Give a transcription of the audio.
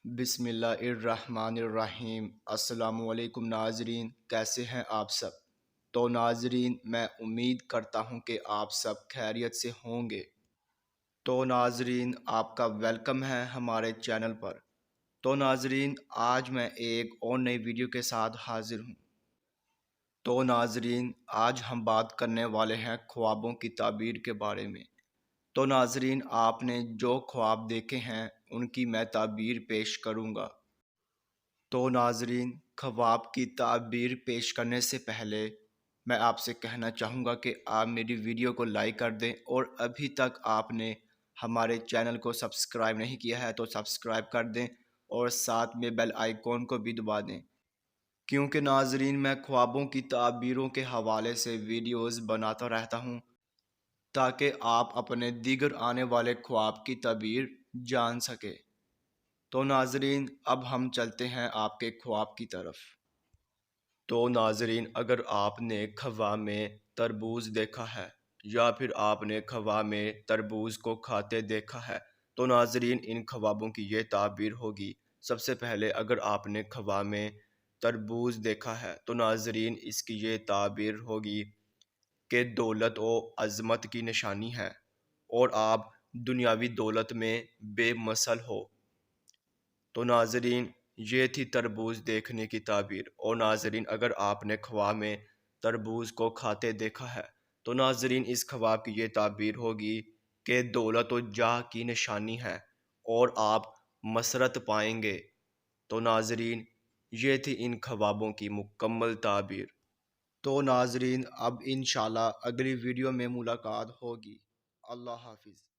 بسم اللہ الرحمن الرحیم۔ السلام علیکم ناظرین، کیسے ہیں آپ سب؟ تو ناظرین، میں امید کرتا ہوں کہ آپ سب خیریت سے ہوں گے۔ تو ناظرین، آپ کا ویلکم ہے ہمارے چینل پر۔ تو ناظرین، آج میں ایک اور نئی ویڈیو کے ساتھ حاضر ہوں۔ تو ناظرین، آج ہم بات کرنے والے ہیں خوابوں کی تعبیر کے بارے میں۔ تو ناظرین، آپ نے جو خواب دیکھے ہیں ان کی میں تعبیر پیش کروں گا۔ تو ناظرین، خواب کی تعبیر پیش کرنے سے پہلے میں آپ سے کہنا چاہوں گا کہ آپ میری ویڈیو کو لائک کر دیں، اور ابھی تک آپ نے ہمارے چینل کو سبسکرائب نہیں کیا ہے تو سبسکرائب کر دیں، اور ساتھ میں بیل آئیکن کو بھی دبا دیں، کیونکہ ناظرین میں خوابوں کی تعبیروں کے حوالے سے ویڈیوز بناتا رہتا ہوں تاکہ آپ اپنے دیگر آنے والے خواب کی تعبیر جان سکیں۔ تو ناظرین، اب ہم چلتے ہیں آپ کے خواب کی طرف۔ تو ناظرین، اگر آپ نے خواب میں تربوز دیکھا ہے یا پھر آپ نے خواب میں تربوز کو کھاتے دیکھا ہے تو ناظرین ان خوابوں کی یہ تعبیر ہوگی۔ سب سے پہلے اگر آپ نے خواب میں تربوز دیکھا ہے تو ناظرین اس کی یہ تعبیر ہوگی کہ دولت و عظمت کی نشانی ہے، اور آپ دنیاوی دولت میں بے مثل ہو۔ تو ناظرین یہ تھی تربوز دیکھنے کی تعبیر۔ اور ناظرین اگر آپ نے خواب میں تربوز کو کھاتے دیکھا ہے تو ناظرین اس خواب کی یہ تعبیر ہوگی کہ دولت و جاہ کی نشانی ہے اور آپ مسرت پائیں گے۔ تو ناظرین یہ تھی ان خوابوں کی مکمل تعبیر۔ تو ناظرین اب انشاءاللہ اگلی ویڈیو میں ملاقات ہوگی۔ اللہ حافظ۔